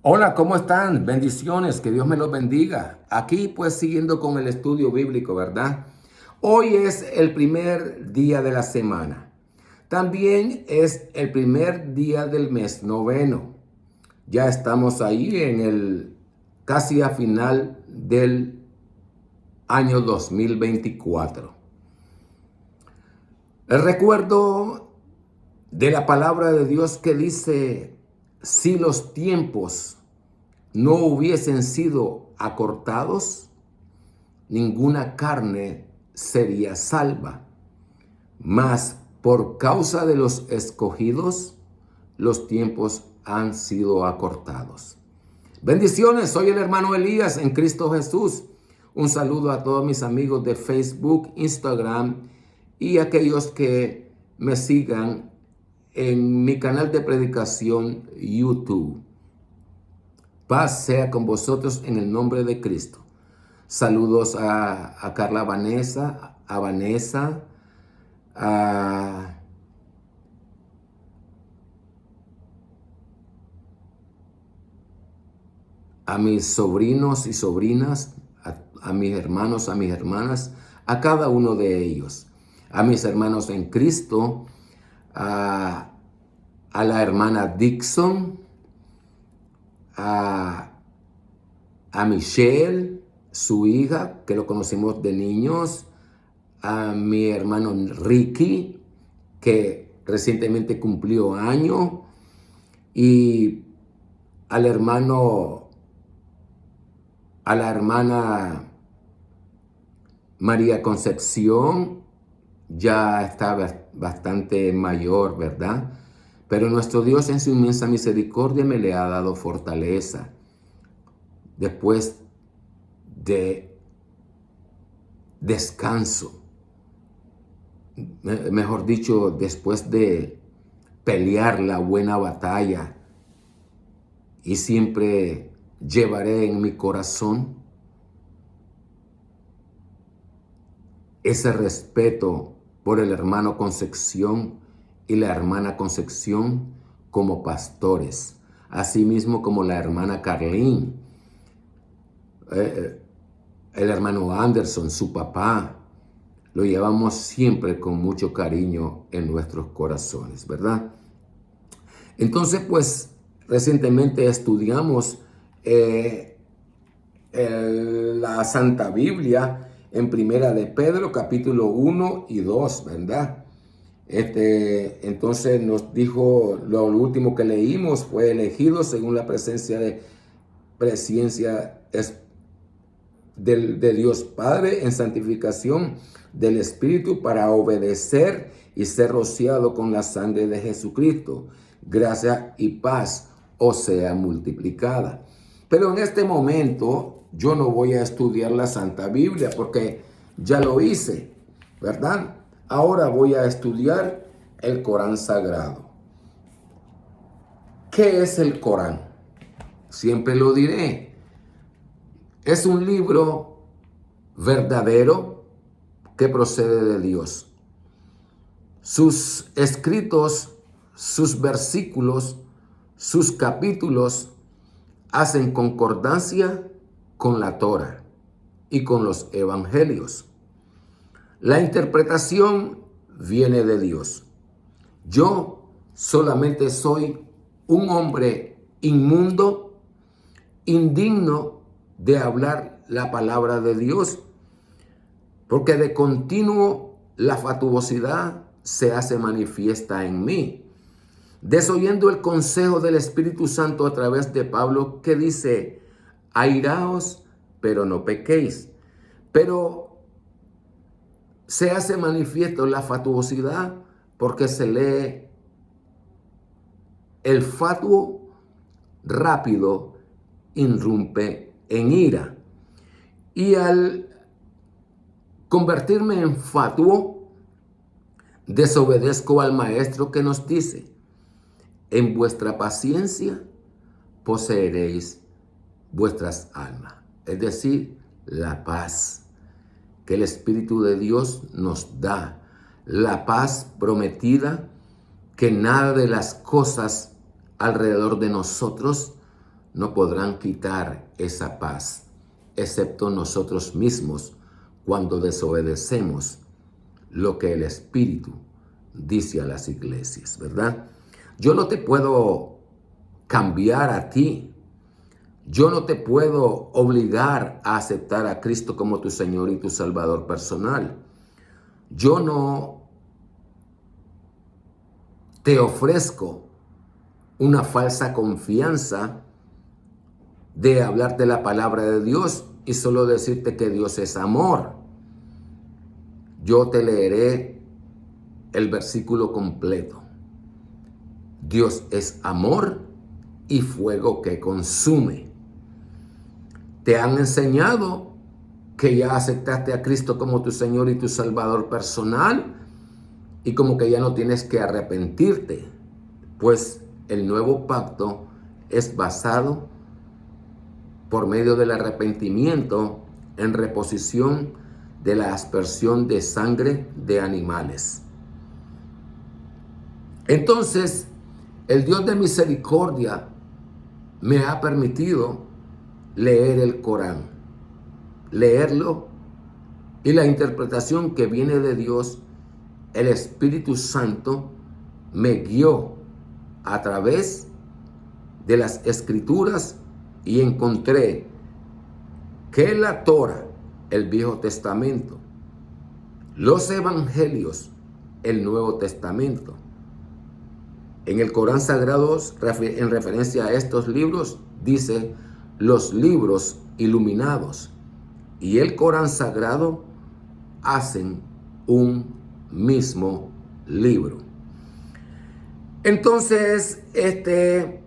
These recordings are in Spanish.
Hola, ¿cómo están? Bendiciones, que Dios me los bendiga. Aquí pues siguiendo con el estudio bíblico, ¿verdad? Hoy es el primer día de la semana. También es el primer día del mes noveno. Ya estamos ahí casi a final del año 2024. El recuerdo de la palabra de Dios que dice, si los tiempos no hubiesen sido acortados, ninguna carne sería salva. Mas por causa de los escogidos, los tiempos han sido acortados. Bendiciones, soy el hermano Elías en Cristo Jesús. Un saludo a todos mis amigos de Facebook, Instagram y aquellos que me sigan en mi canal de predicación YouTube. Paz sea con vosotros en el nombre de Cristo. Saludos a Carla Vanessa, a Vanessa, a mis sobrinos y sobrinas, a mis hermanos, a mis hermanas, a cada uno de ellos. A mis hermanos en Cristo, a la hermana Dixon, a Michelle, su hija, que lo conocimos de niños, a mi hermano Ricky, que recientemente cumplió año, y al hermano, a la hermana María Concepción, ya está bastante mayor, ¿verdad? Pero nuestro Dios en su inmensa misericordia me le ha dado fortaleza. Después de descanso, mejor dicho, después de pelear la buena batalla, y siempre llevaré en mi corazón ese respeto por el hermano Concepción y la hermana Concepción como pastores, así mismo como la hermana Carlín, el hermano Anderson, su papá. Lo llevamos siempre con mucho cariño en nuestros corazones, ¿verdad? Entonces, pues, recientemente estudiamos la Santa Biblia en Primera de Pedro, capítulo 1 y 2, ¿verdad? Entonces nos dijo, lo último que leímos fue elegido según la presciencia de Dios Padre en santificación del Espíritu para obedecer y ser rociado con la sangre de Jesucristo. Gracia y paz os sea multiplicada. Pero en este momento yo no voy a estudiar la Santa Biblia porque ya lo hice, ¿verdad? Ahora voy a estudiar el Corán Sagrado. ¿Qué es el Corán? Siempre lo diré. Es un libro verdadero que procede de Dios. Sus escritos, sus versículos, sus capítulos hacen concordancia con la Torá y con los evangelios. La interpretación viene de Dios. Yo solamente soy un hombre inmundo, indigno de hablar la palabra de Dios, porque de continuo la fatuosidad se hace manifiesta en mí. Desoyendo el consejo del Espíritu Santo a través de Pablo, que dice, airaos, pero no pequéis. Pero se hace manifiesto la fatuosidad porque se lee el fatuo rápido, irrumpe en ira. Y al convertirme en fatuo, desobedezco al maestro que nos dice, en vuestra paciencia poseeréis vuestras almas. Es decir, la paz que el Espíritu de Dios nos da. La paz prometida, que nada de las cosas alrededor de nosotros no podrán quitar esa paz, excepto nosotros mismos cuando desobedecemos lo que el Espíritu dice a las iglesias, ¿verdad? Yo no te puedo cambiar a ti. Yo no te puedo obligar a aceptar a Cristo como tu Señor y tu Salvador personal. Yo no te ofrezco una falsa confianza de hablarte la palabra de Dios y solo decirte que Dios es amor. Yo te leeré el versículo completo. Dios es amor y fuego que consume. Te han enseñado que ya aceptaste a Cristo como tu Señor y tu Salvador personal y como que ya no tienes que arrepentirte, pues el nuevo pacto es basado por medio del arrepentimiento en reposición de la aspersión de sangre de animales. Entonces, el Dios de misericordia me ha permitido leer el Corán, leerlo, y la interpretación que viene de Dios, el Espíritu Santo, me guió a través de las Escrituras y encontré que la Torá, el Viejo Testamento, los Evangelios, el Nuevo Testamento, en el Corán Sagrado, en referencia a estos libros, dice los libros iluminados y el Corán Sagrado hacen un mismo libro. Entonces, en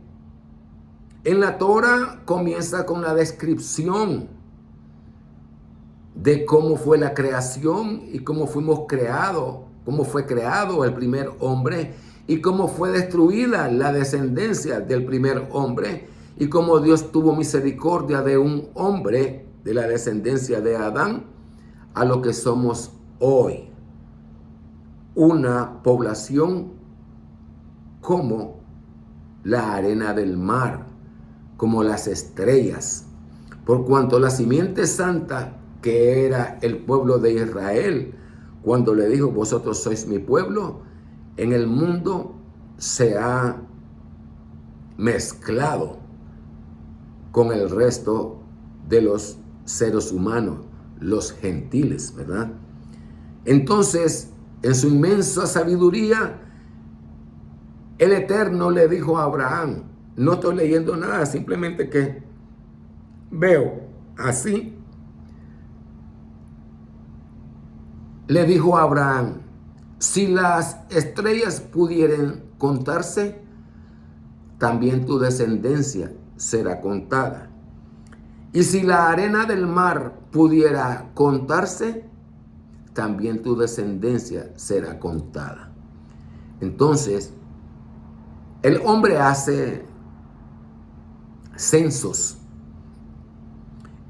la Torá comienza con la descripción de cómo fue la creación y cómo fuimos creados, cómo fue creado el primer hombre y cómo fue destruida la descendencia del primer hombre y cómo Dios tuvo misericordia de un hombre de la descendencia de Adán a lo que somos hoy. Una población como la arena del mar, como las estrellas, por cuanto la simiente santa que era el pueblo de Israel, cuando le dijo, vosotros sois mi pueblo, en el mundo se ha mezclado con el resto de los seres humanos, los gentiles, ¿verdad? Entonces, en su inmensa sabiduría, el Eterno le dijo a Abraham, no estoy leyendo nada, simplemente que veo así. Le dijo a Abraham, si las estrellas pudieran contarse, también tu descendencia será contada. Y si la arena del mar pudiera contarse, también tu descendencia será contada. Entonces, el hombre hace censos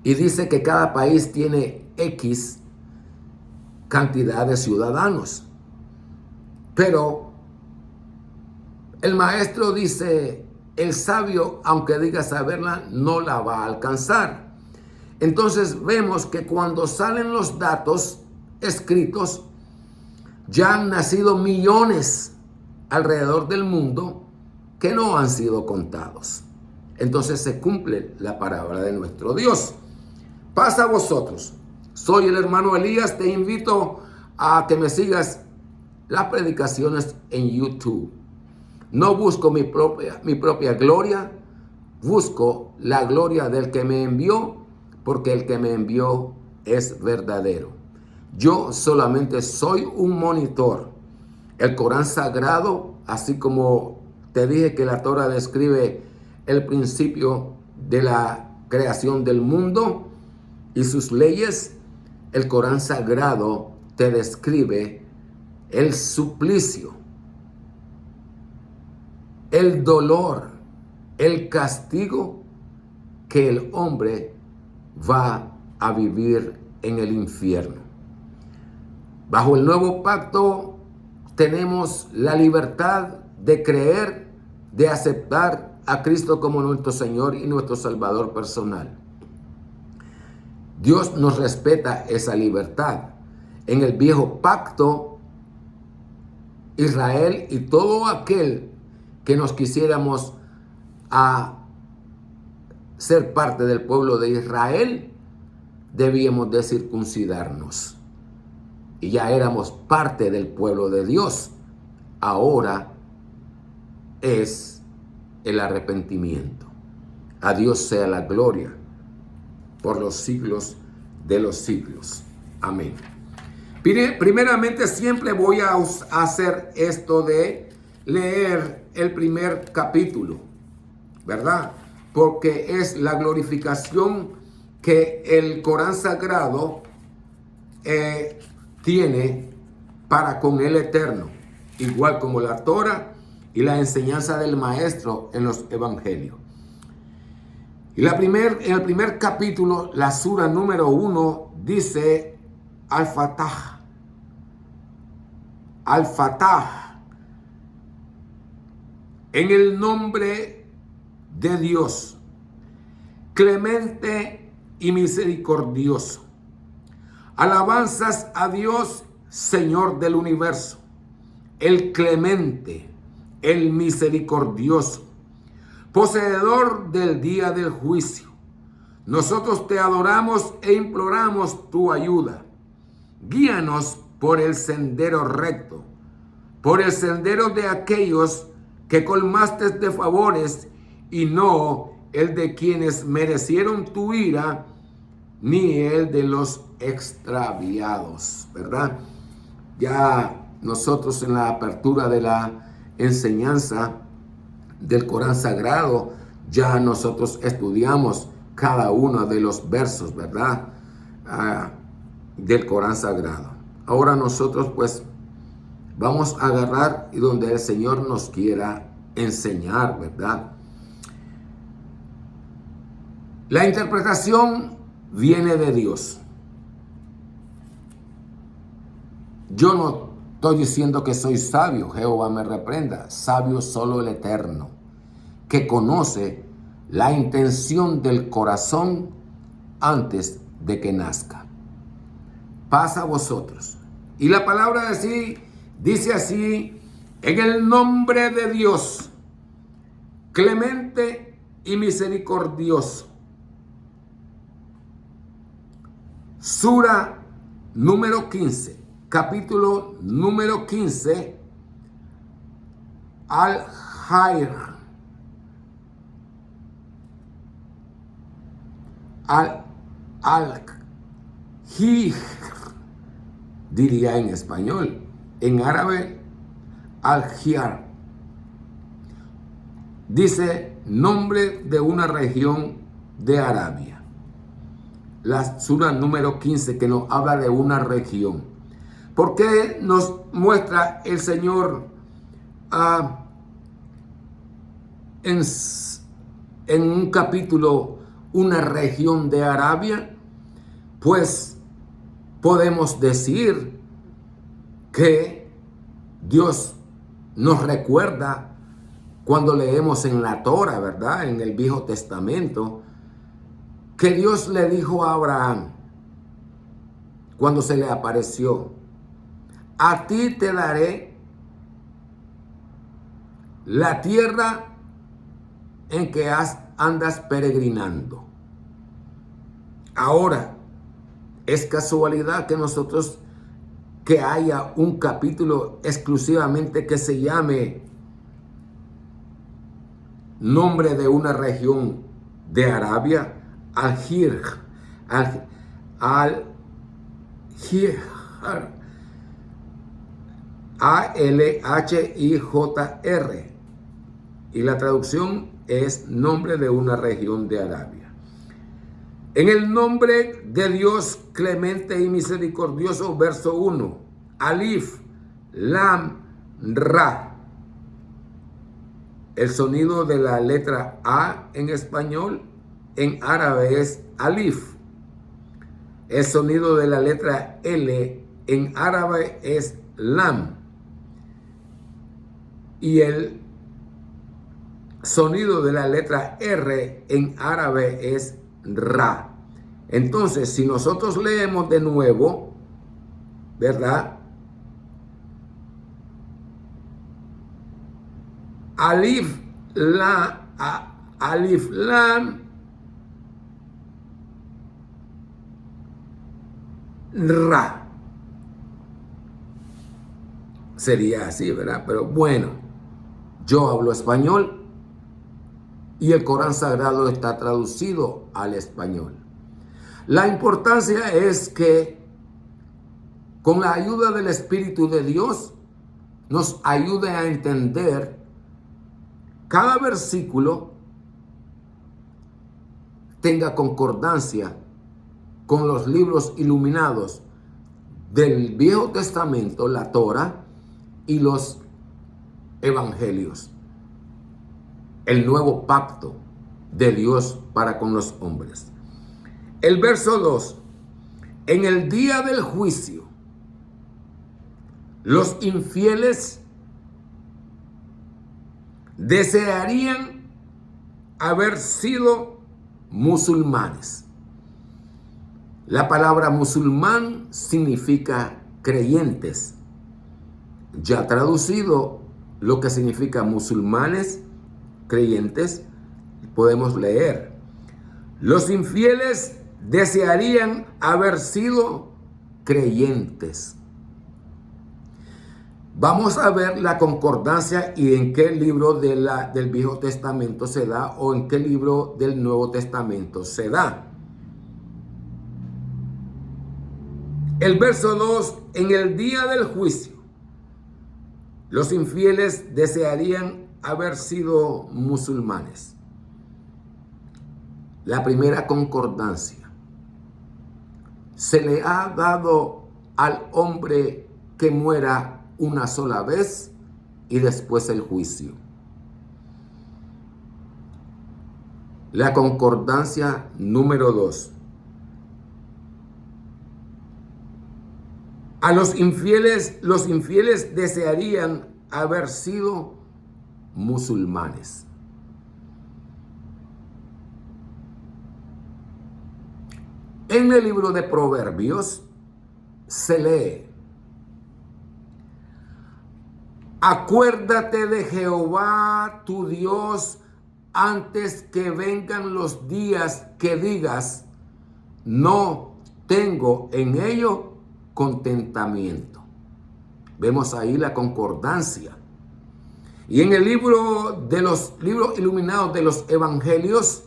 y dice que cada país tiene X cantidad de ciudadanos. Pero el maestro dice, el sabio, aunque diga saberla, no la va a alcanzar. Entonces vemos que cuando salen los datos escritos, ya han nacido millones alrededor del mundo que no han sido contados. Entonces se cumple la palabra de nuestro Dios. Pasa a vosotros. Soy el hermano Elías. Te invito a que me sigas las predicaciones en YouTube. No busco mi propia gloria. Busco la gloria del que me envió, porque el que me envió es verdadero. Yo solamente soy un monitor. El Corán Sagrado, así como te dije que la Torá describe el principio de la creación del mundo y sus leyes, el Corán Sagrado te describe el suplicio, el dolor, el castigo que el hombre va a vivir en el infierno. Bajo el nuevo pacto tenemos la libertad de creer, de aceptar a Cristo como nuestro Señor y nuestro Salvador personal. Dios nos respeta esa libertad. En el viejo pacto, Israel y todo aquel que nos quisiéramos a ser parte del pueblo de Israel, debíamos de circuncidarnos. Y ya éramos parte del pueblo de Dios. Ahora es el arrepentimiento. A Dios sea la gloria por los siglos de los siglos. Amén. Primeramente, siempre voy a hacer esto de leer el primer capítulo, ¿verdad? Porque es la glorificación que el Corán Sagrado tiene para con el Eterno, igual como la Torah y la enseñanza del Maestro en los Evangelios. Y en el primer capítulo, la sura número 1 dice Al-Fatah. Al-Fatah. En el nombre de Dios, clemente y misericordioso. Alabanzas a Dios, Señor del universo, el clemente, el misericordioso, poseedor del día del juicio. Nosotros te adoramos e imploramos tu ayuda. Guíanos por el sendero recto, por el sendero de aquellos que colmaste de favores y no el de quienes merecieron tu ira, ni el de los extraviados, ¿verdad? Ya nosotros en la apertura de la enseñanza del Corán Sagrado, ya nosotros estudiamos cada uno de los versos, ¿verdad? Del Corán Sagrado. Ahora nosotros pues vamos a agarrar y donde el Señor nos quiera enseñar, ¿verdad? La interpretación viene de Dios. Yo no estoy diciendo que soy sabio, Jehová me reprenda. Sabio solo el Eterno, que conoce la intención del corazón antes de que nazca. Paz a vosotros. Y la palabra dice así, en el nombre de Dios, clemente y misericordioso. Sura número 15, capítulo número 15, Al-Hijr. Al-Hijr, diría en español. En árabe, Al-Hijr. Dice nombre de una región de Arabia. La sura número 15 que nos habla de una región. ¿Por qué nos muestra el Señor en un capítulo una región de Arabia? Pues podemos decir que Dios nos recuerda cuando leemos en la Torah, ¿verdad? En el Viejo Testamento, que Dios le dijo a Abraham cuando se le apareció: a ti te daré la tierra en que andas peregrinando. Ahora, es casualidad que haya un capítulo exclusivamente que se llame nombre de una región de Arabia, Al-Hijr, Al-Hijr, A-L-H-I-J-R, y la traducción es nombre de una región de Arabia. En el nombre de Dios clemente y misericordioso, verso 1, Alif, Lam, Ra. El sonido de la letra A en español, en árabe es Alif. El sonido de la letra L en árabe es Lam. Y el sonido de la letra R en árabe es Ra. Entonces, si nosotros leemos de nuevo, ¿verdad? Alif, Alif, Lam, Ra. Sería así, ¿verdad? Pero bueno, yo hablo español y el Corán Sagrado está traducido al español. La importancia es que con la ayuda del Espíritu de Dios nos ayude a entender cada versículo, tenga concordancia con los libros iluminados del Viejo Testamento, la Torah, y los evangelios, el nuevo pacto de Dios para con los hombres. El verso 2, en el día del juicio, los infieles desearían haber sido musulmanes. La palabra musulmán significa creyentes. Ya traducido lo que significa musulmanes, creyentes, podemos leer: los infieles desearían haber sido creyentes. Vamos a ver la concordancia y en qué libro del Viejo Testamento se da o en qué libro del Nuevo Testamento se da. El verso 2, en el día del juicio, los infieles desearían haber sido musulmanes. La primera concordancia: se le ha dado al hombre que muera una sola vez y después el juicio. La concordancia número 2: a los infieles desearían haber sido musulmanes. En el libro de Proverbios se lee: acuérdate de Jehová tu Dios antes que vengan los días que digas, no tengo en ello contentamiento. Vemos ahí la concordancia. Y en el libro de los libros iluminados de los evangelios,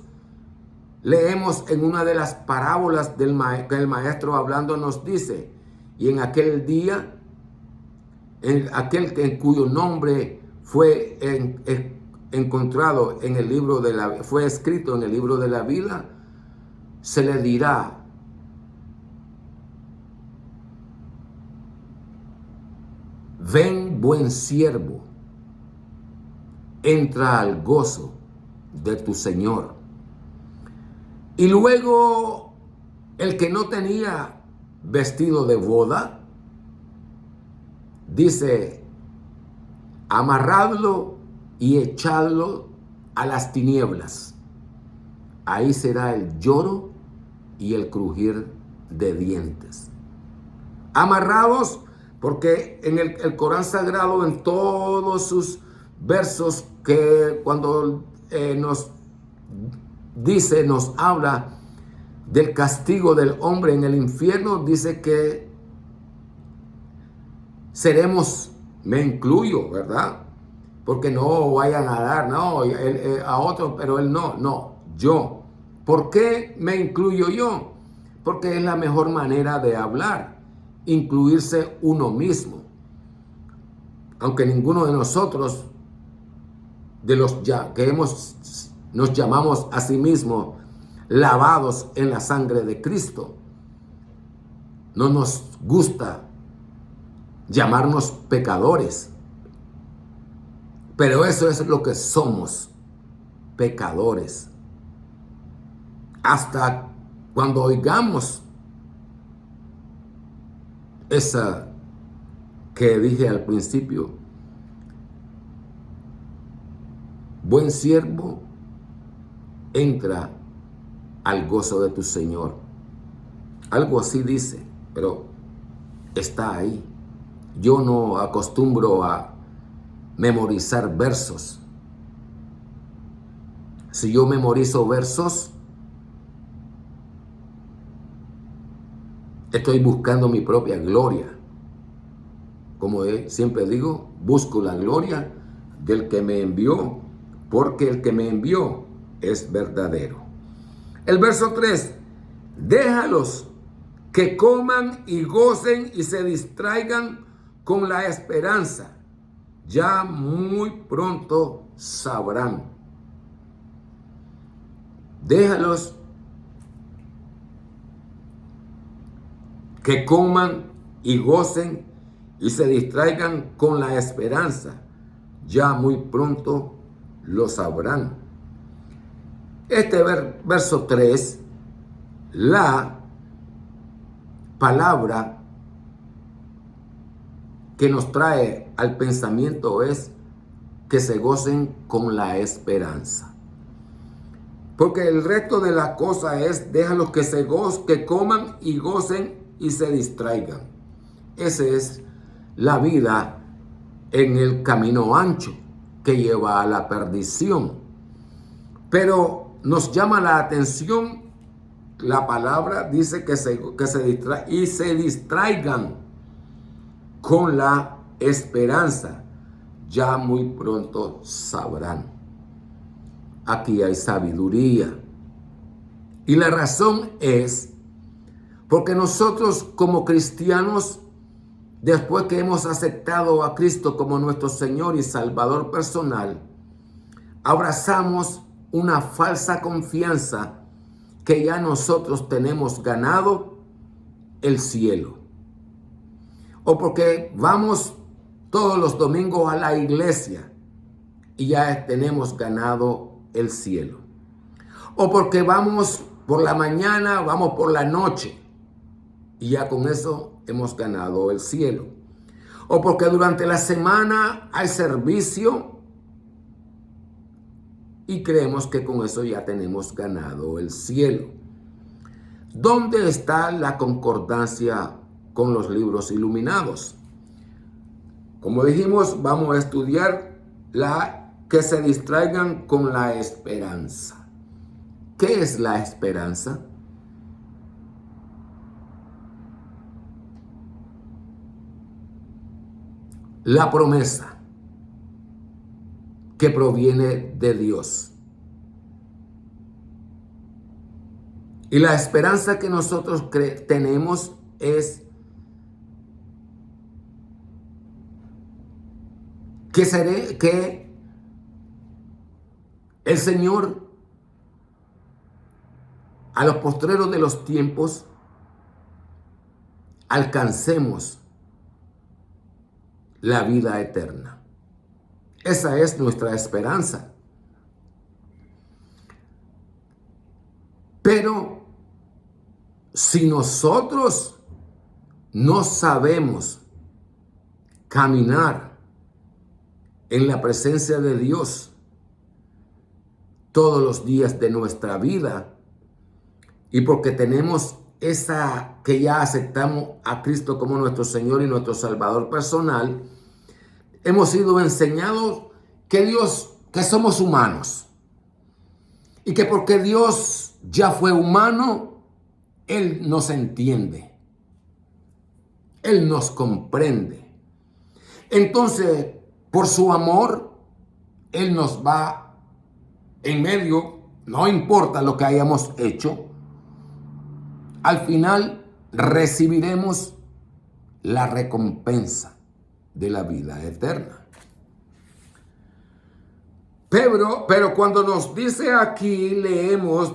leemos en una de las parábolas que el maestro hablando nos dice: y en aquel día, aquel en cuyo nombre fue encontrado en el libro fue escrito en el libro de la vida, se le dirá: ven, buen siervo, entra al gozo de tu Señor. Y luego el que no tenía vestido de boda, dice: amarradlo y echadlo a las tinieblas. Ahí será el lloro y el crujir de dientes. Amarrados, porque en el Corán Sagrado, en todos sus versos, que cuando nos habla del castigo del hombre en el infierno, dice que seremos, me incluyo, ¿verdad? Porque no vayan a dar, no, a otro, pero él no, yo. ¿Por qué me incluyo yo? Porque es la mejor manera de hablar, incluirse uno mismo. Aunque ninguno de nosotros, de los que nos llamamos a sí mismos lavados en la sangre de Cristo, no nos gusta llamarnos pecadores. Pero eso es lo que somos, pecadores. Hasta cuando oigamos esa que dije al principio: buen siervo, entra al gozo de tu Señor. Algo así dice, pero está ahí. Yo no acostumbro a memorizar versos. Si yo memorizo versos, estoy buscando mi propia gloria. Como siempre digo, busco la gloria del que me envió, porque el que me envió es verdadero. El verso 3, déjalos que coman y gocen y se distraigan con la esperanza. Ya muy pronto sabrán. Déjalos que coman y gocen y se distraigan con la esperanza. Ya muy pronto lo sabrán. Este verso 3, la palabra que nos trae al pensamiento es que se gocen con la esperanza. Porque el resto de la cosa es, déjalos que que coman y gocen y se distraigan. Esa es la vida en el camino ancho que lleva a la perdición. Pero nos llama la atención, la palabra dice que se distraigan con la esperanza. Ya muy pronto sabrán. Aquí hay sabiduría. Y la razón es porque nosotros como cristianos, después que hemos aceptado a Cristo como nuestro Señor y Salvador personal, abrazamos una falsa confianza que ya nosotros tenemos ganado el cielo. O porque vamos todos los domingos a la iglesia y ya tenemos ganado el cielo. O porque vamos por la mañana, vamos por la noche y ya con eso hemos ganado el cielo. O porque durante la semana hay servicio y creemos que con eso ya tenemos ganado el cielo. ¿Dónde está la concordancia con los libros iluminados? Como dijimos, vamos a estudiar que se distraigan con la esperanza. ¿Qué es la esperanza? La promesa que proviene de Dios. Y la esperanza que nosotros tenemos es que el Señor a los postreros de los tiempos alcancemos la vida eterna. Esa es nuestra esperanza. Pero si nosotros no sabemos caminar en la presencia de Dios todos los días de nuestra vida, y porque tenemos que ya aceptamos a Cristo como nuestro Señor y nuestro Salvador personal, hemos sido enseñados que somos humanos. Y que porque Dios ya fue humano, Él nos entiende. Él nos comprende. Entonces, por su amor, Él nos va en medio, no importa lo que hayamos hecho, al final recibiremos la recompensa de la vida eterna. Pero cuando nos dice aquí, leemos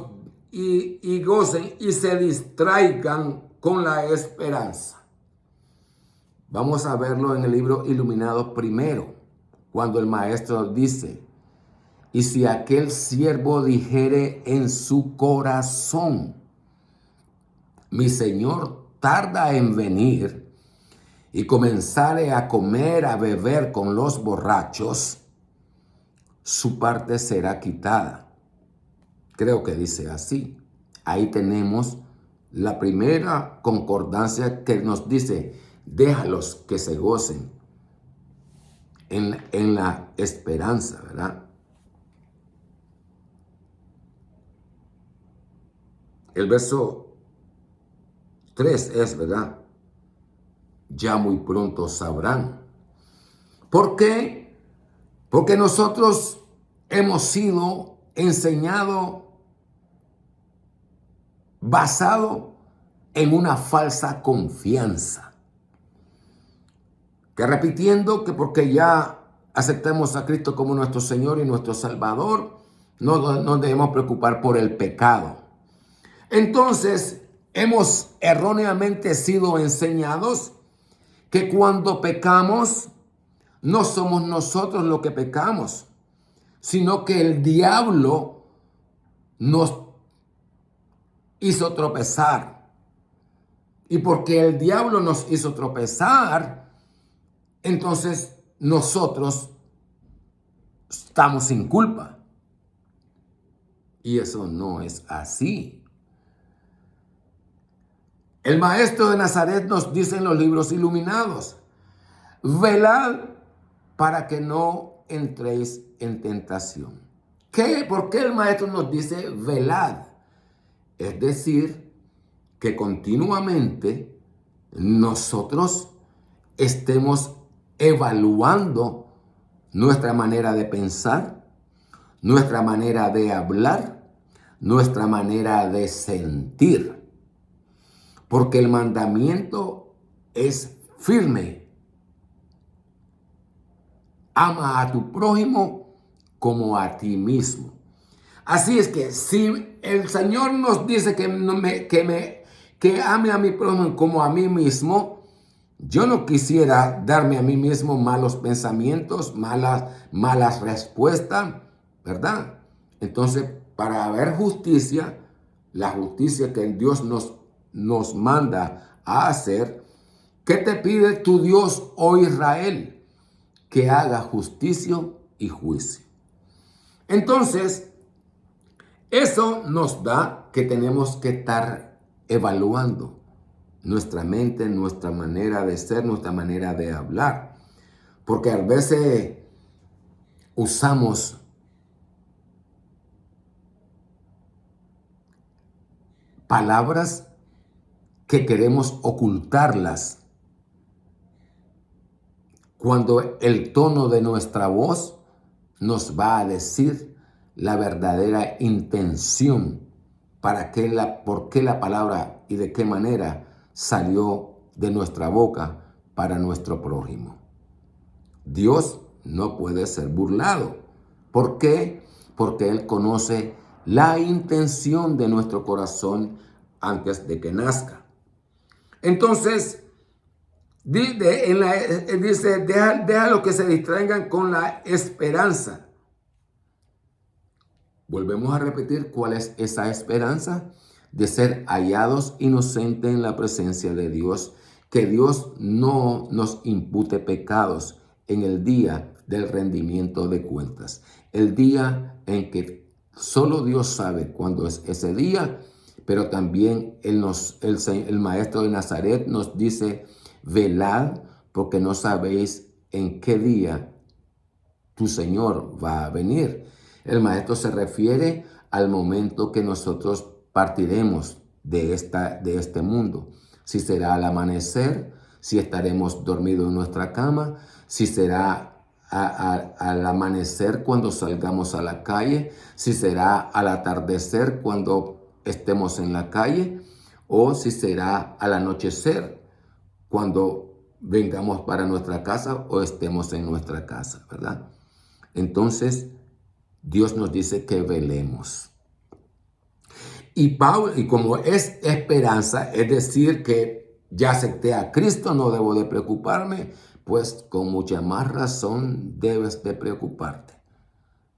y gocen y se distraigan con la esperanza. Vamos a verlo en el libro Iluminado primero, cuando el maestro dice, y si aquel siervo dijere en su corazón, mi Señor tarda en venir, y comenzare a comer, a beber con los borrachos, su parte será quitada. Creo que dice así. Ahí tenemos la primera concordancia que nos dice, déjalos que se gocen en la esperanza, ¿verdad? El verso 3 es, ¿verdad? Ya muy pronto sabrán. ¿Por qué? Porque nosotros hemos sido enseñados basado en una falsa confianza. Que repitiendo que porque ya aceptamos a Cristo como nuestro Señor y nuestro Salvador, no nos debemos preocupar por el pecado. Entonces, hemos erróneamente sido enseñados que cuando pecamos, no somos nosotros los que pecamos, sino que el diablo nos hizo tropezar. Y porque el diablo nos hizo tropezar, entonces nosotros estamos sin culpa. Y eso no es así. El maestro de Nazaret nos dice en los libros iluminados, velad para que no entréis en tentación. ¿Por qué el maestro nos dice velad? Es decir, que continuamente nosotros estemos evaluando nuestra manera de pensar, nuestra manera de hablar, nuestra manera de sentir. Porque el mandamiento es firme. Ama a tu prójimo como a ti mismo. Así es que si el Señor nos dice que ame a mi prójimo como a mí mismo, yo no quisiera darme a mí mismo malos pensamientos, malas respuestas, ¿verdad? Entonces, para haber justicia, la justicia que Dios nos manda a hacer, ¿qué te pide tu Dios, oh Israel? Que haga justicia y juicio. Entonces, eso nos da que tenemos que estar evaluando nuestra mente, nuestra manera de ser, nuestra manera de hablar. Porque a veces usamos palabras que queremos ocultarlas cuando el tono de nuestra voz nos va a decir la verdadera intención por qué la palabra y de qué manera salió de nuestra boca para nuestro prójimo. Dios no puede ser burlado. ¿Por qué? Porque Él conoce la intención de nuestro corazón antes de que nazca. Entonces, dice, déjalo que se distraigan con la esperanza. Volvemos a repetir cuál es esa esperanza de ser hallados inocentes en la presencia de Dios, que Dios no nos impute pecados en el día del rendimiento de cuentas, el día en que solo Dios sabe cuándo es ese día, pero también el maestro de Nazaret nos dice, velad porque no sabéis en qué día tu Señor va a venir. El maestro se refiere al momento que nosotros partiremos de este mundo. Si será al amanecer, si estaremos dormidos en nuestra cama, si será al amanecer cuando salgamos a la calle, si será al atardecer cuando estemos en la calle, o si será al anochecer cuando vengamos para nuestra casa o estemos en nuestra casa, ¿verdad? Entonces, Dios nos dice que velemos. Y como es esperanza, es decir, que ya acepté a Cristo, no debo de preocuparme, pues con mucha más razón debes de preocuparte.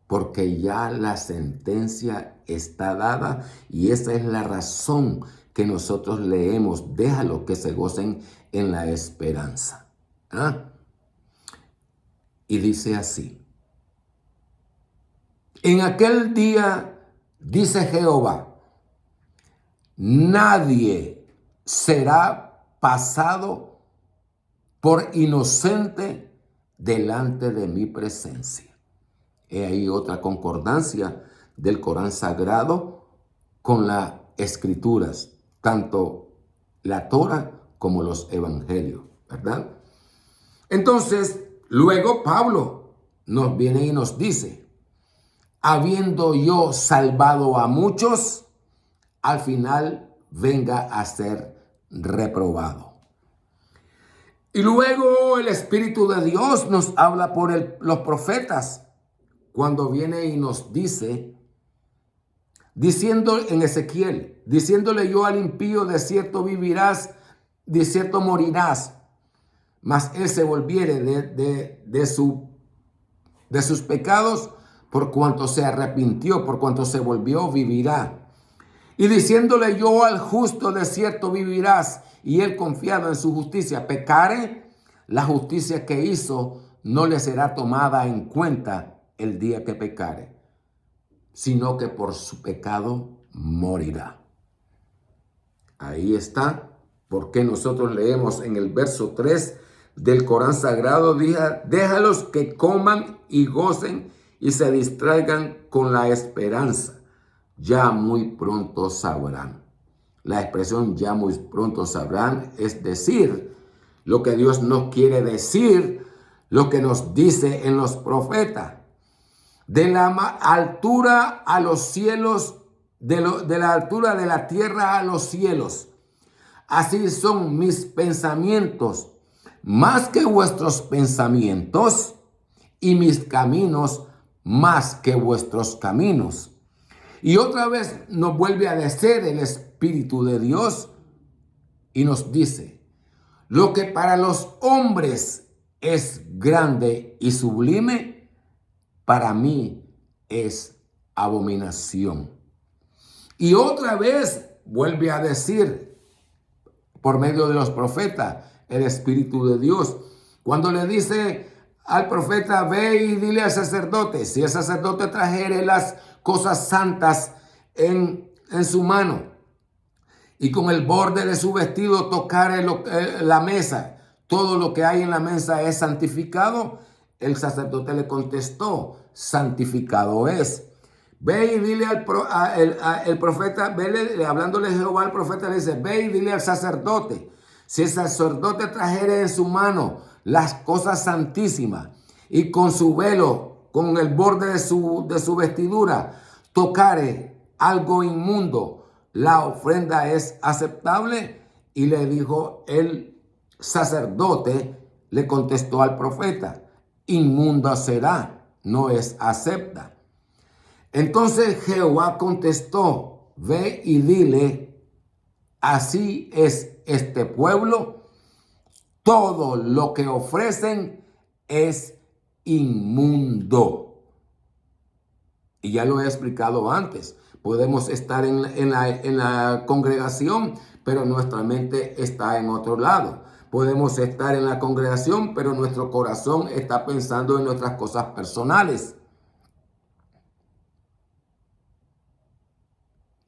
Porque ya la sentencia está dada y esa es la razón que nosotros leemos. Déjalo que se gocen en la esperanza. ¿Ah? Y dice así. En aquel día, dice Jehová, nadie será pasado por inocente delante de mi presencia. He ahí otra concordancia del Corán Sagrado con las Escrituras, tanto la Torah como los Evangelios, ¿verdad? Entonces, luego Pablo nos viene y nos dice, habiendo yo salvado a muchos, al final venga a ser reprobado. Y luego el Espíritu de Dios nos habla por los profetas, cuando viene y nos dice, diciendo en Ezequiel, diciéndole yo al impío, de cierto vivirás, de cierto morirás, mas él se volviere de sus pecados, por cuanto se arrepintió, por cuanto se volvió, vivirá. Y diciéndole yo al justo, de cierto vivirás, y él confiado en su justicia, pecare, la justicia que hizo no le será tomada en cuenta el día que pecare, sino que por su pecado morirá. Ahí está, porque nosotros leemos en el verso 3 del Corán Sagrado, déjalos que coman y gocen y se distraigan con la esperanza. Ya muy pronto sabrán. La expresión ya muy pronto sabrán es decir, lo que Dios nos quiere decir, lo que nos dice en los profetas. De la altura a los cielos, de la altura de la tierra a los cielos. Así son mis pensamientos, más que vuestros pensamientos, y mis caminos, más que vuestros caminos. Y otra vez nos vuelve a decir el Espíritu de Dios y nos dice, lo que para los hombres es grande y sublime, para mí es abominación. Y otra vez vuelve a decir, por medio de los profetas, el Espíritu de Dios, cuando le dice al profeta, ve y dile al sacerdote, si el sacerdote trajere las cosas santas en su mano y con el borde de su vestido tocare la mesa, todo lo que hay en la mesa es santificado. El sacerdote le contestó, santificado es. Ve y dile el profeta, hablándole Jehová al profeta, le dice, ve y dile al sacerdote, si el sacerdote trajere en su mano las cosas santísimas y con su velo, con el borde de su vestidura, tocare algo inmundo, la ofrenda es aceptable. Y le dijo el sacerdote, le contestó al profeta, inmunda será, no es acepta. Entonces Jehová contestó, ve y dile, así es este pueblo, todo lo que ofrecen es inmundo. Y ya lo he explicado antes, podemos estar en la congregación, pero nuestra mente está en otro lado. Podemos estar en la congregación, pero nuestro corazón está pensando en nuestras cosas personales.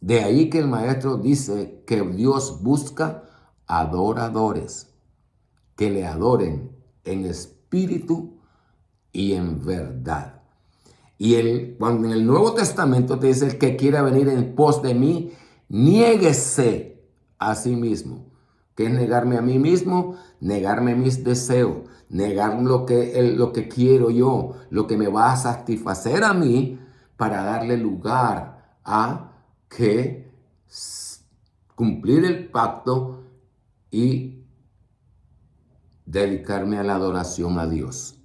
De ahí que el maestro dice que Dios busca adoradores que le adoren en espíritu y en verdad. Y cuando en el Nuevo Testamento te dice, el que quiera venir en pos de mí, niéguese a sí mismo. ¿Qué es negarme a mí mismo? Negarme mis deseos, negar lo que quiero yo, lo que me va a satisfacer a mí, para darle lugar a que cumplir el pacto y dedicarme a la adoración a Dios.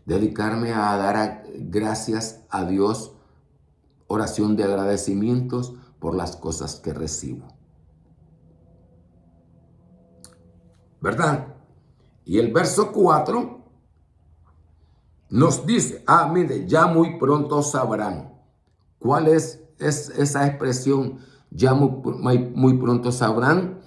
Dedicarme a dar gracias a Dios, oración de agradecimientos por las cosas que recibo. ¿Verdad? Y el verso 4 nos dice, mire, ya muy pronto sabrán. ¿Cuál es esa expresión? Ya muy pronto sabrán,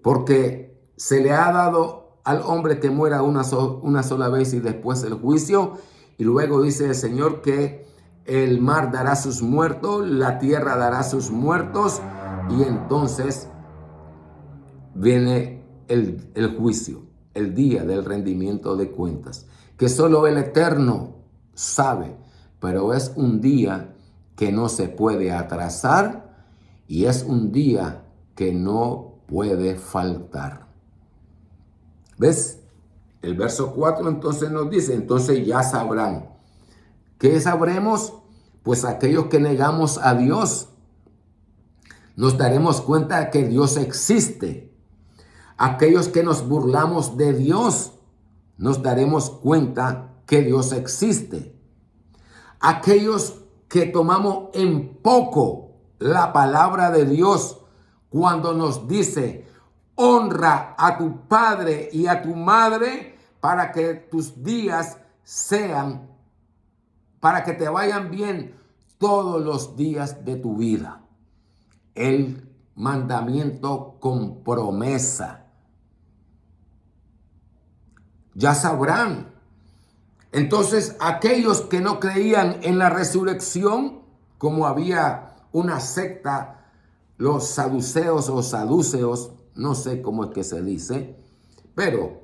porque se le ha dado al hombre que muera una sola vez y después el juicio. Y luego dice el Señor que el mar dará sus muertos, la tierra dará sus muertos, y entonces viene el juicio, el día del rendimiento de cuentas, que solo el Eterno sabe, pero es un día que no se puede atrasar y es un día que no puede faltar. ¿Ves? El verso 4 entonces nos dice, entonces ya sabrán. ¿Qué sabremos? Pues aquellos que negamos a Dios, nos daremos cuenta de que Dios existe. Aquellos que nos burlamos de Dios, nos daremos cuenta que Dios existe. Aquellos que tomamos en poco la palabra de Dios cuando nos dice, honra a tu padre y a tu madre para que tus días sean, para que te vayan bien todos los días de tu vida. El mandamiento con promesa. Ya sabrán. Entonces, aquellos que no creían en la resurrección, como había una secta, los saduceos o saduceos, no sé cómo es que se dice, pero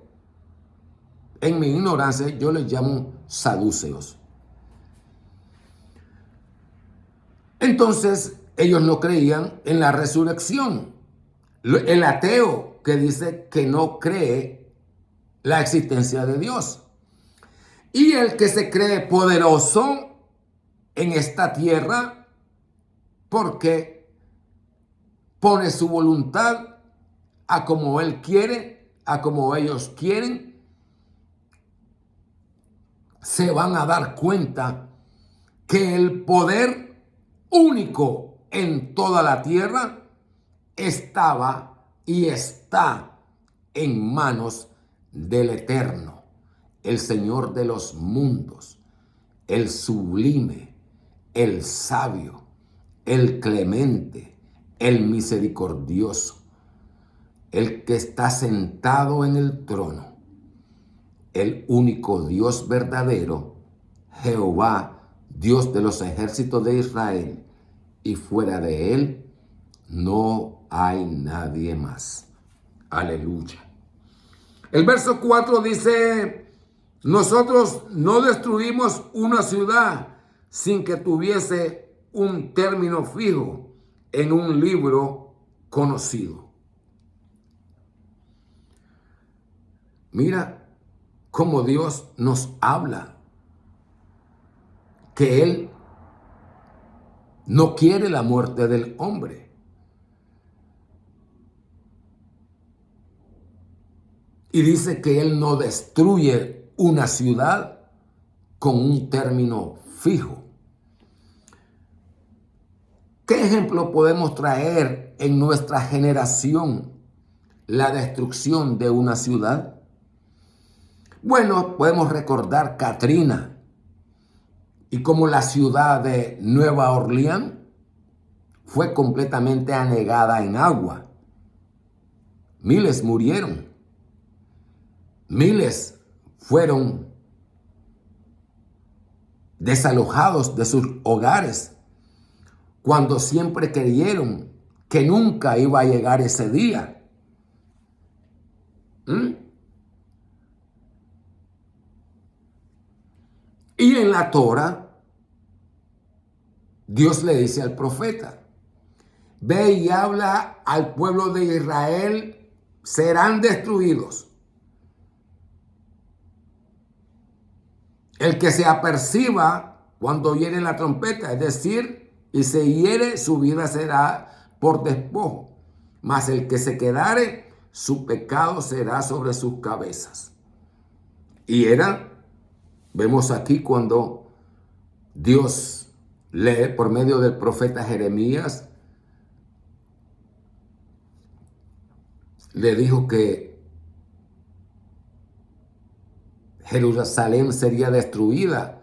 en mi ignorancia yo les llamo saduceos. Entonces, ellos no creían en la resurrección. El ateo que dice que no cree la existencia de Dios. Y el que se cree poderoso en esta tierra porque pone su voluntad a como él quiere, a como ellos quieren, se van a dar cuenta que el poder único en toda la tierra estaba y está en manos del Eterno, el Señor de los mundos, el sublime, el sabio, el clemente, el misericordioso, el que está sentado en el trono, el único Dios verdadero, Jehová, Dios de los ejércitos de Israel, y fuera de él no hay nadie más. Aleluya. El verso 4 dice, nosotros no destruimos una ciudad sin que tuviese un término fijo en un libro conocido. Mira cómo Dios nos habla, que Él no quiere la muerte del hombre. Y dice que Él no destruye una ciudad con un término fijo. ¿Qué ejemplo podemos traer en nuestra generación la destrucción de una ciudad? Bueno, podemos recordar Katrina y cómo la ciudad de Nueva Orleans fue completamente anegada en agua. Miles murieron. Miles fueron desalojados de sus hogares cuando siempre creyeron que nunca iba a llegar ese día. Y en la Torah, Dios le dice al profeta, ve y habla al pueblo de Israel, serán destruidos. El que se aperciba cuando viene la trompeta, es decir, y se hiere, su vida será por despojo. Mas el que se quedare, su pecado será sobre sus cabezas. Y vemos aquí cuando Dios lee por medio del profeta Jeremías, le dijo que Jerusalén sería destruida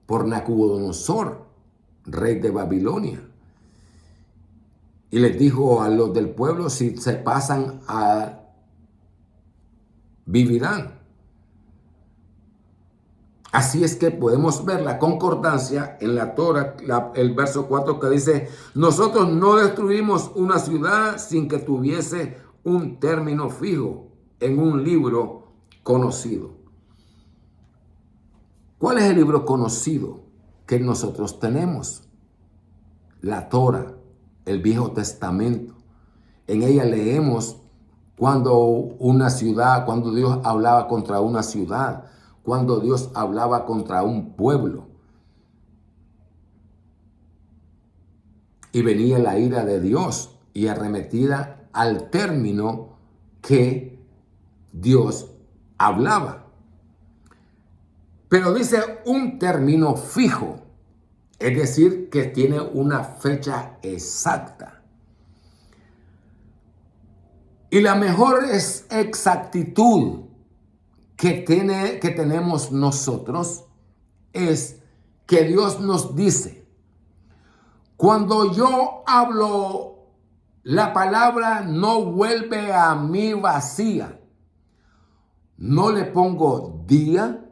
por Nabucodonosor, rey de Babilonia. Y les dijo a los del pueblo, si se pasan vivirán. Así es que podemos ver la concordancia en la Torah, el verso 4 que dice, nosotros no destruimos una ciudad sin que tuviese un término fijo en un libro conocido. ¿Cuál es el libro conocido que nosotros tenemos? La Torah, el Viejo Testamento. En ella leemos cuando Dios hablaba contra una ciudad, cuando Dios hablaba contra un pueblo. Y venía la ira de Dios y arremetida al término que Dios hablaba. Pero dice un término fijo, es decir, que tiene una fecha exacta. Y la mejor exactitud que tenemos nosotros es que Dios nos dice, cuando yo hablo, la palabra no vuelve a mí vacía. No le pongo día,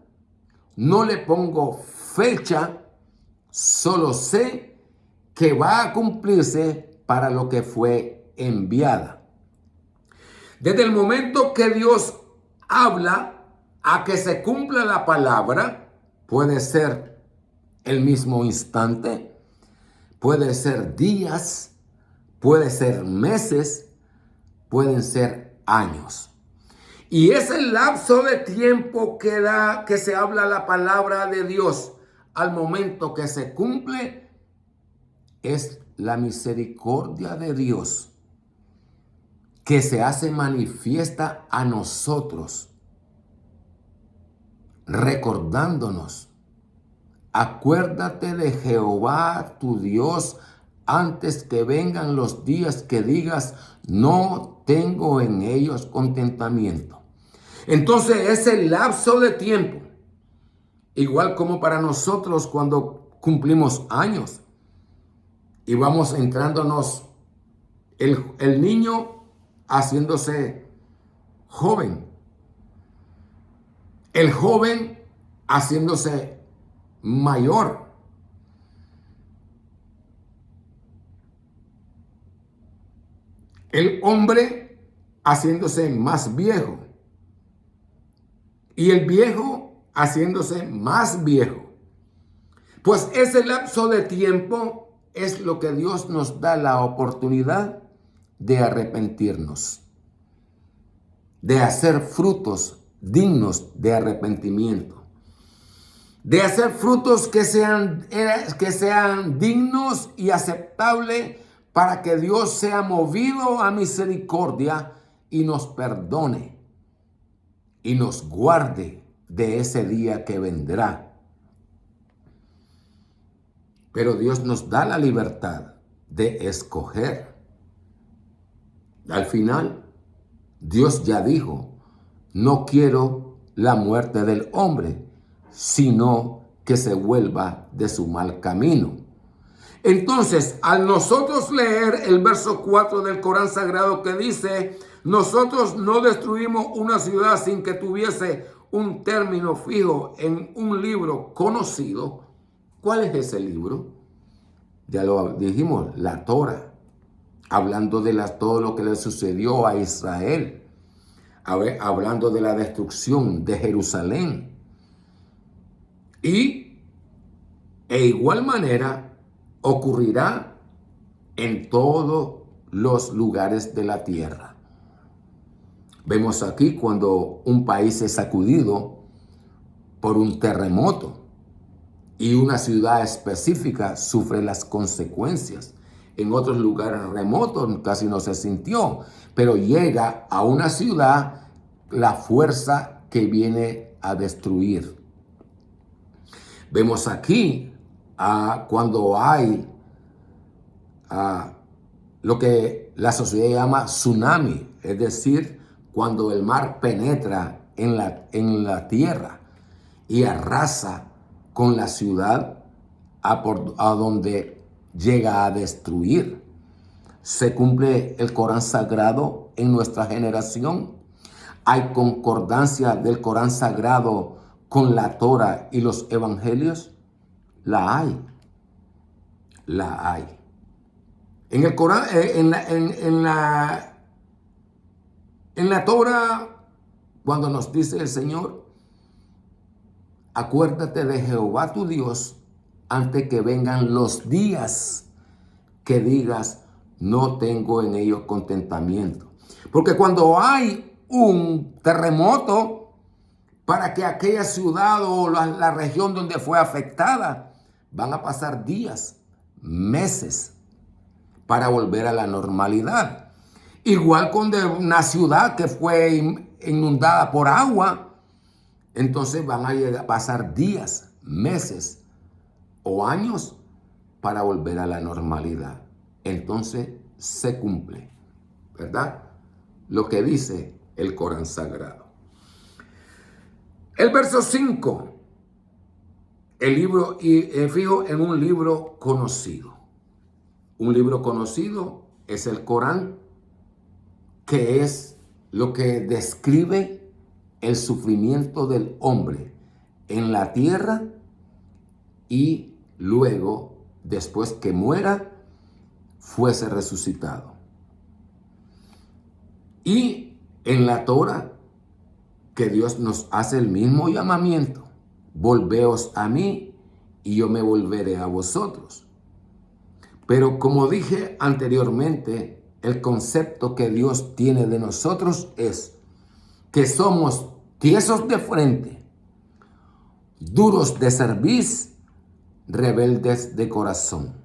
no le pongo fecha, solo sé que va a cumplirse para lo que fue enviada. Desde el momento que Dios habla a que se cumpla la palabra, puede ser el mismo instante, puede ser días, puede ser meses, pueden ser años. Y ese lapso de tiempo que se habla la palabra de Dios al momento que se cumple es la misericordia de Dios que se hace manifiesta a nosotros, recordándonos, acuérdate de Jehová tu Dios antes que vengan los días que digas, no tengo en ellos contentamiento. Entonces ese lapso de tiempo, igual como para nosotros cuando cumplimos años y vamos entrándonos, el niño haciéndose joven, el joven haciéndose mayor, el hombre haciéndose más viejo y el viejo haciéndose más viejo. Pues ese lapso de tiempo es lo que Dios nos da la oportunidad de arrepentirnos, de hacer frutos dignos de arrepentimiento, de hacer frutos que sean dignos y aceptables para que Dios sea movido a misericordia y nos perdone y nos guarde de ese día que vendrá. Pero Dios nos da la libertad de escoger. Al final, Dios ya dijo, no quiero la muerte del hombre, sino que se vuelva de su mal camino. Entonces, al nosotros leer el verso 4 del Corán Sagrado que dice, nosotros no destruimos una ciudad sin que tuviese un término fijo en un libro conocido. ¿Cuál es ese libro? Ya lo dijimos, la Torah, hablando de todo lo que le sucedió a Israel, hablando de la destrucción de Jerusalén. Y de igual manera ocurrirá en todos los lugares de la tierra. Vemos aquí cuando un país es sacudido por un terremoto y una ciudad específica sufre las consecuencias. En otros lugares remotos casi no se sintió, pero llega a una ciudad la fuerza que viene a destruir. Vemos aquí cuando hay lo que la sociedad llama tsunami, es decir, cuando el mar penetra en la tierra y arrasa con la ciudad a donde llega a destruir. Se cumple el Corán Sagrado en nuestra generación. Hay concordancia del Corán Sagrado con la Torah y los evangelios? La hay. La hay. En el Corán, en la Torah, cuando nos dice el Señor, acuérdate de Jehová tu Dios antes que vengan los días que digas, no tengo en ellos contentamiento. Porque cuando hay un terremoto, para que aquella ciudad o la región donde fue afectada, van a pasar días, meses, para volver a la normalidad. Igual con una ciudad que fue inundada por agua, entonces van a pasar días, meses o años para volver a la normalidad. Entonces se cumple, ¿verdad? Lo que dice el Corán Sagrado. El verso 5, el libro, y fijo en un libro conocido. Un libro conocido es el Corán, que es lo que describe el sufrimiento del hombre en la tierra y luego, después que muera, fuese resucitado. Y en la Torah, que Dios nos hace el mismo llamamiento: volveos a mí y yo me volveré a vosotros. Pero como dije anteriormente, el concepto que Dios tiene de nosotros es que somos tiesos de frente, duros de cerviz, rebeldes de corazón.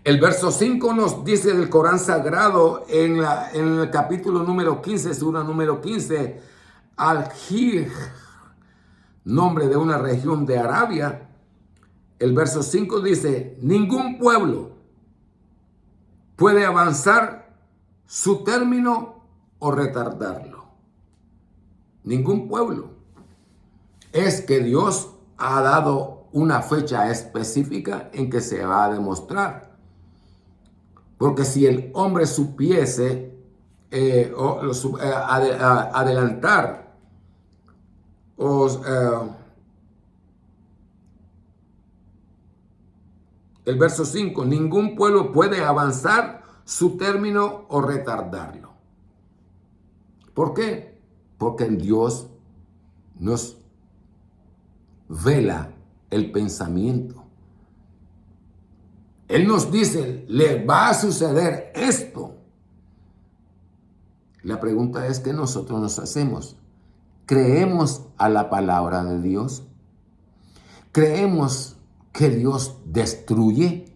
El verso 5 nos dice del Corán Sagrado en el capítulo número 15, sura número 15, Al-Hijr, nombre de una región de Arabia. El verso 5 dice: ningún pueblo puede avanzar su término o retardarlo. Ningún pueblo. Es que Dios ha dado una fecha específica en que se va a demostrar. Porque si el hombre supiese adelantar el verso 5, ningún pueblo puede avanzar su término o retardarlo. ¿Por qué? Porque Dios nos vela el pensamiento. Él nos dice, le va a suceder esto. La pregunta es que nosotros nos hacemos. ¿Creemos a la palabra de Dios? ¿Creemos que Dios destruye?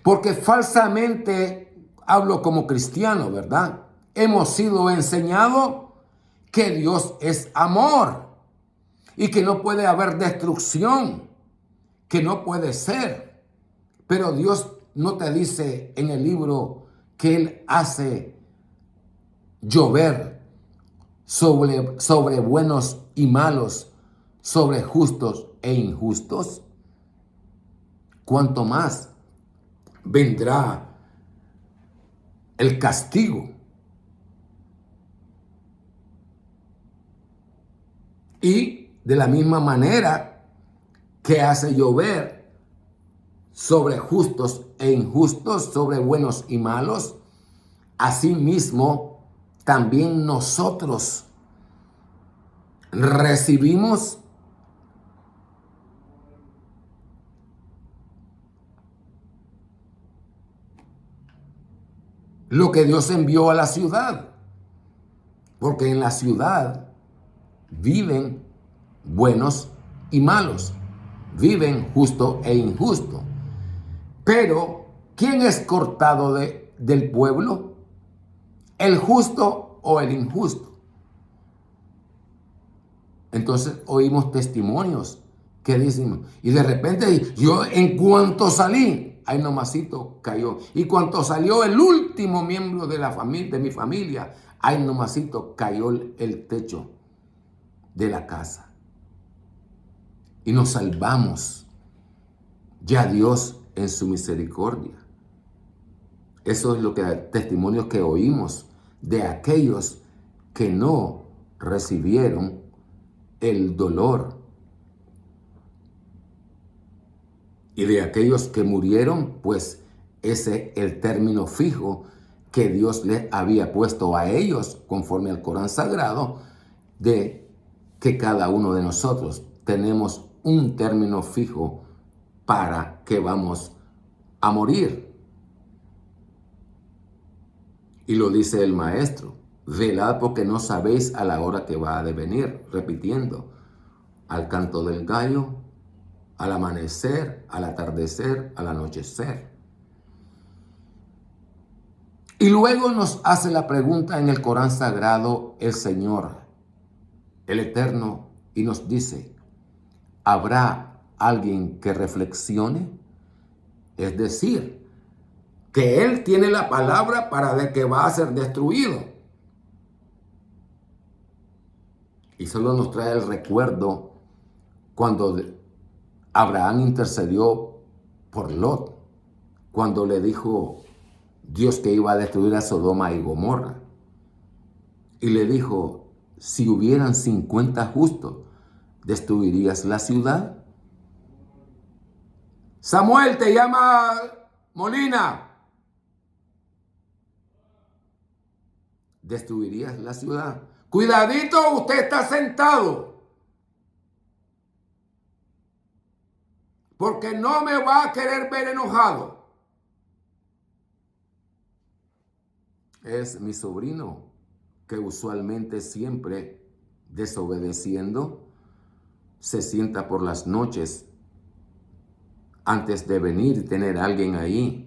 Porque falsamente, hablo como cristiano, ¿verdad? Hemos sido enseñados que Dios es amor y que no puede haber destrucción, que no puede ser. Pero Dios no te dice en el libro que Él hace llover sobre buenos y malos, sobre justos e injustos. Cuanto más vendrá el castigo. Y de la misma manera que hace llover sobre justos e injustos, sobre buenos y malos, asimismo también nosotros recibimos lo que Dios envió a la ciudad, porque en la ciudad viven buenos y malos, viven justo e injusto. Pero, ¿quién es cortado del pueblo? ¿El justo o el injusto? Entonces oímos testimonios que dicen, y de repente yo en cuanto salí, ahí nomasito cayó. Y cuando salió el último miembro de la familia, de mi familia, ahí nomasito cayó el techo de la casa. Y nos salvamos. Ya Dios en su misericordia. Eso es lo que testimonios que oímos de aquellos que no recibieron el dolor. Y de aquellos que murieron, pues ese es el término fijo que Dios les había puesto a ellos, conforme al Corán Sagrado, de que cada uno de nosotros tenemos un término fijo para que vamos a morir. Y lo dice el maestro: velad porque no sabéis a la hora que va a devenir, repitiendo, al canto del gallo, al amanecer, al atardecer, al anochecer. Y luego nos hace la pregunta en el Corán Sagrado el Señor, el Eterno, y nos dice: ¿habrá alguien que reflexione? Es decir, que Él tiene la palabra para de que va a ser destruido. Y solo nos trae el recuerdo cuando Abraham intercedió por Lot, cuando le dijo Dios que iba a destruir a Sodoma y Gomorra. Y le dijo: si hubieran 50 justos, ¿destruirías la ciudad? Samuel, te llama Molina. ¿Destruirías la ciudad? Cuidadito, usted está sentado, porque no me va a querer ver enojado. Es mi sobrino, que usualmente siempre desobedeciendo, se sienta por las noches antes de venir y tener a alguien ahí.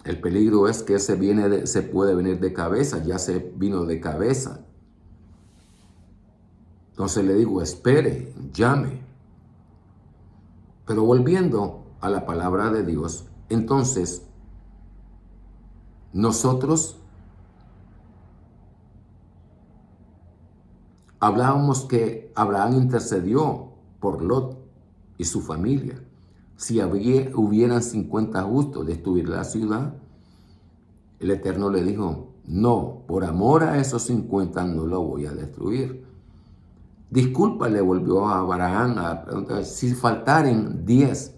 El peligro es que se puede venir de cabeza, ya se vino de cabeza. Entonces le digo: espere, llame. Pero volviendo a la palabra de Dios, entonces nosotros hablábamos que Abraham intercedió por Lot y su familia. Si hubieran 50 justos, destruir la ciudad. El Eterno le dijo: no, por amor a esos 50 no lo voy a destruir. Disculpa, le volvió a Abraham a preguntar: si faltaren 10,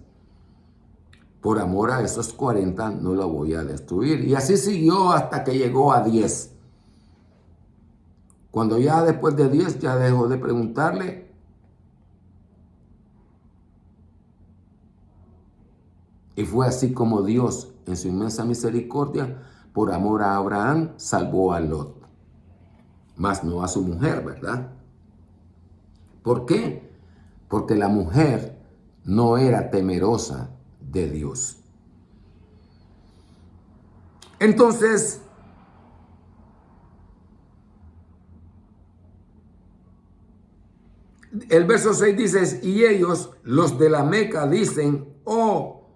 por amor a esos 40 no lo voy a destruir. Y así siguió hasta que llegó a 10. Cuando ya después de 10 ya dejó de preguntarle, y fue así como Dios, en su inmensa misericordia, por amor a Abraham, salvó a Lot, mas no a su mujer, ¿verdad? ¿Por qué? Porque la mujer no era temerosa de Dios. Entonces, el verso 6 dice: y ellos, los de la Meca, dicen: oh,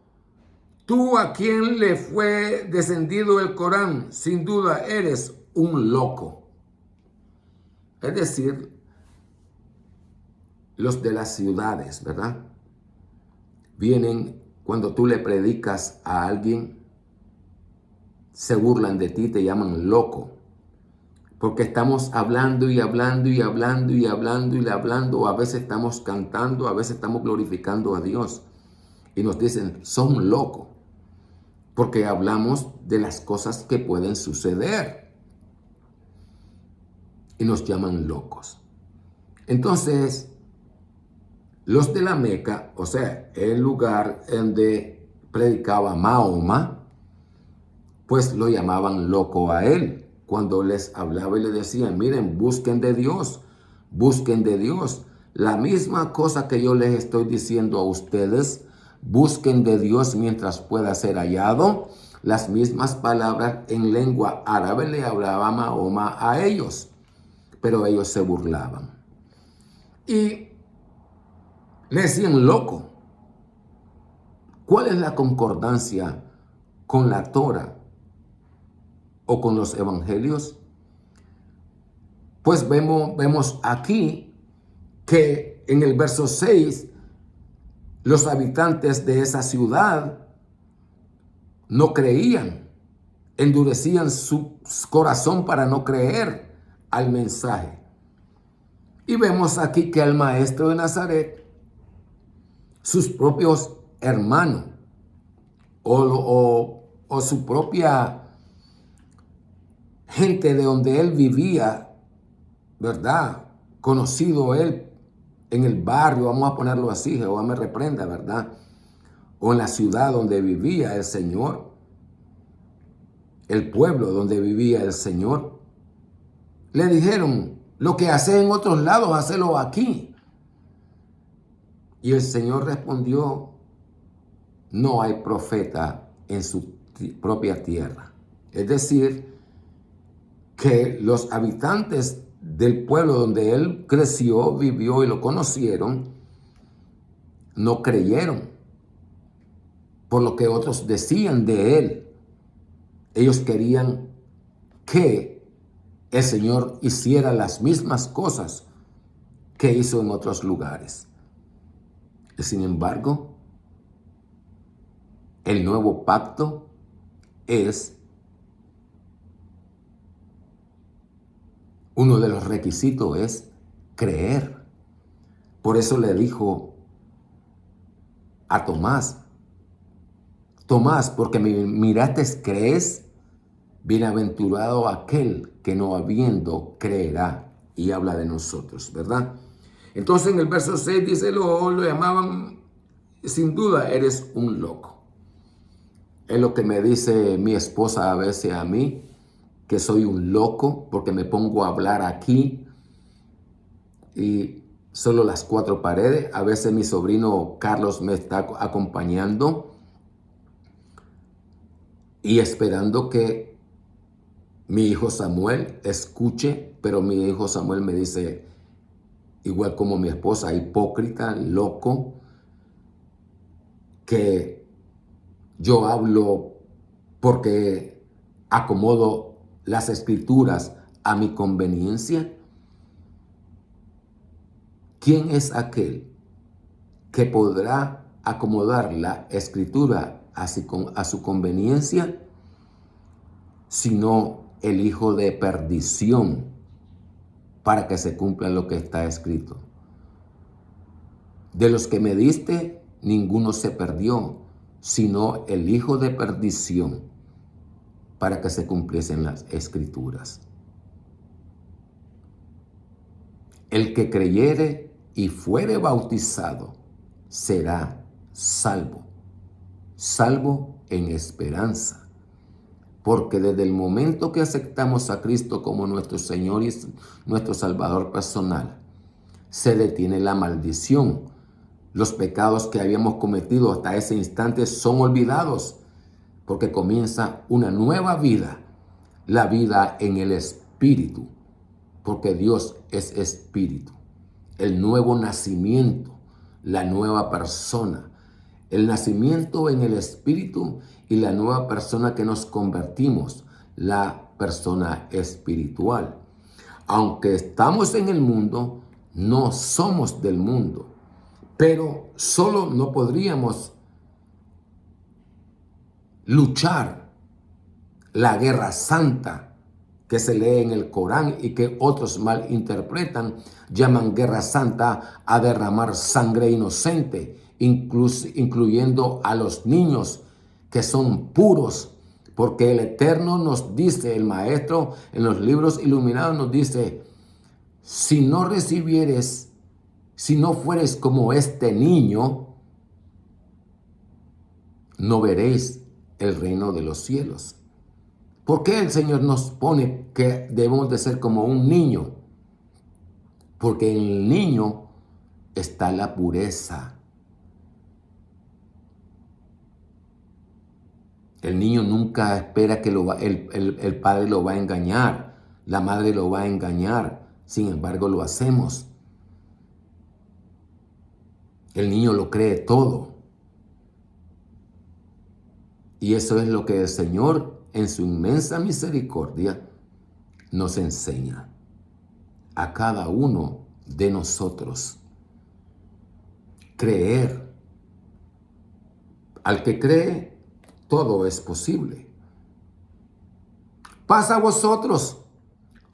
tú a quien le fue descendido el Corán, sin duda eres un loco. Es decir, los de las ciudades, ¿verdad? Vienen cuando tú le predicas a alguien, se burlan de ti, te llaman loco. Porque estamos hablando y hablando y hablando y hablando y hablando. A veces estamos cantando, a veces estamos glorificando a Dios. Y nos dicen: son locos. Porque hablamos de las cosas que pueden suceder. Y nos llaman locos. Entonces, los de la Meca, o sea, el lugar donde predicaba Mahoma, pues lo llamaban loco a él. Cuando les hablaba y le decían: miren, busquen de Dios, busquen de Dios. La misma cosa que yo les estoy diciendo a ustedes, busquen de Dios mientras pueda ser hallado. Las mismas palabras en lengua árabe le hablaba Mahoma a ellos, pero ellos se burlaban. Y le decían loco. ¿Cuál es la concordancia con la Torah o con los evangelios? Pues vemos aquí que en el verso 6, los habitantes de esa ciudad no creían, endurecían su corazón para no creer al mensaje. Y vemos aquí que al maestro de Nazaret, sus propios hermanos o su propia gente de donde él vivía, ¿verdad? Conocido él en el barrio, vamos a ponerlo así, Jehová me reprenda, ¿verdad? O en la ciudad donde vivía el Señor, el pueblo donde vivía el Señor, le dijeron, lo que hace en otros lados, hacelo aquí. Y el Señor respondió, no hay profeta en su propia tierra. Es decir, que los habitantes del pueblo donde él creció, vivió y lo conocieron, no creyeron por lo que otros decían de él. Ellos querían que el Señor hiciera las mismas cosas que hizo en otros lugares. Y sin embargo, el nuevo pacto es uno de los requisitos es creer. Por eso le dijo a Tomás, Tomás, porque me miraste, crees, bienaventurado aquel que no habiendo creerá. Y habla de nosotros, ¿verdad? Entonces en el verso 6 dice, lo llamaban, sin duda eres un loco. Es lo que me dice mi esposa a veces a mí, que soy un loco porque me pongo a hablar aquí y solo las cuatro paredes. A veces mi sobrino Carlos me está acompañando y esperando que mi hijo Samuel escuche, pero mi hijo Samuel me dice, igual como mi esposa, hipócrita, loco, que yo hablo porque acomodo las escrituras a mi conveniencia. ¿Quién es aquel que podrá acomodar la escritura a su conveniencia? Sino el hijo de perdición, para que se cumpla lo que está escrito. De los que me diste, ninguno se perdió, sino el hijo de perdición, para que se cumpliesen las escrituras. El que creyere y fuere bautizado será salvo, salvo en esperanza. Porque desde el momento que aceptamos a Cristo como nuestro Señor y nuestro Salvador personal, se detiene la maldición. Los pecados que habíamos cometido hasta ese instante son olvidados, porque comienza una nueva vida, la vida en el Espíritu, porque Dios es Espíritu. El nuevo nacimiento, la nueva persona, el nacimiento en el Espíritu y la nueva persona que nos convertimos, la persona espiritual. Aunque estamos en el mundo, no somos del mundo, pero solo no podríamos luchar la guerra santa que se lee en el Corán y que otros mal interpretan, llaman guerra santa a derramar sangre inocente, incluyendo a los niños que son puros, porque el Eterno nos dice, el Maestro en los libros iluminados nos dice, si no recibieres, si no fueres como este niño, no veréis el reino de los cielos. ¿Por qué el Señor nos pone que debemos de ser como un niño? Porque en el niño está la pureza. El niño nunca espera que el padre lo va a engañar, la madre lo va a engañar. Sin embargo, lo hacemos. El niño lo cree todo. Y eso es lo que el Señor, en su inmensa misericordia, nos enseña a cada uno de nosotros. Creer. Al que cree, todo es posible. Pasa a vosotros.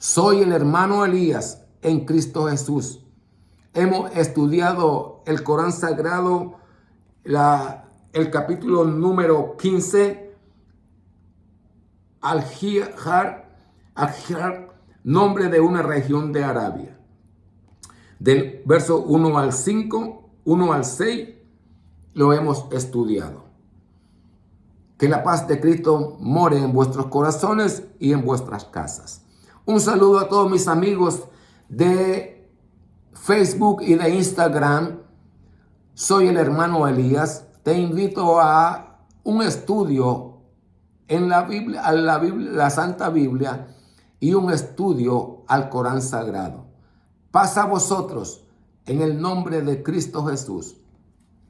Soy el hermano Elías en Cristo Jesús. Hemos estudiado el Corán Sagrado, el capítulo número 15, Al-Hijr, nombre de una región de Arabia. Del verso 1 al 5, 1 al 6, lo hemos estudiado. Que la paz de Cristo more en vuestros corazones y en vuestras casas. Un saludo a todos mis amigos de Facebook y de Instagram. Soy el hermano Elías. Te invito a un estudio en la Biblia, la Santa Biblia, y un estudio al Corán Sagrado. Paz a vosotros en el nombre de Cristo Jesús.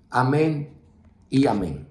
Amén y amén.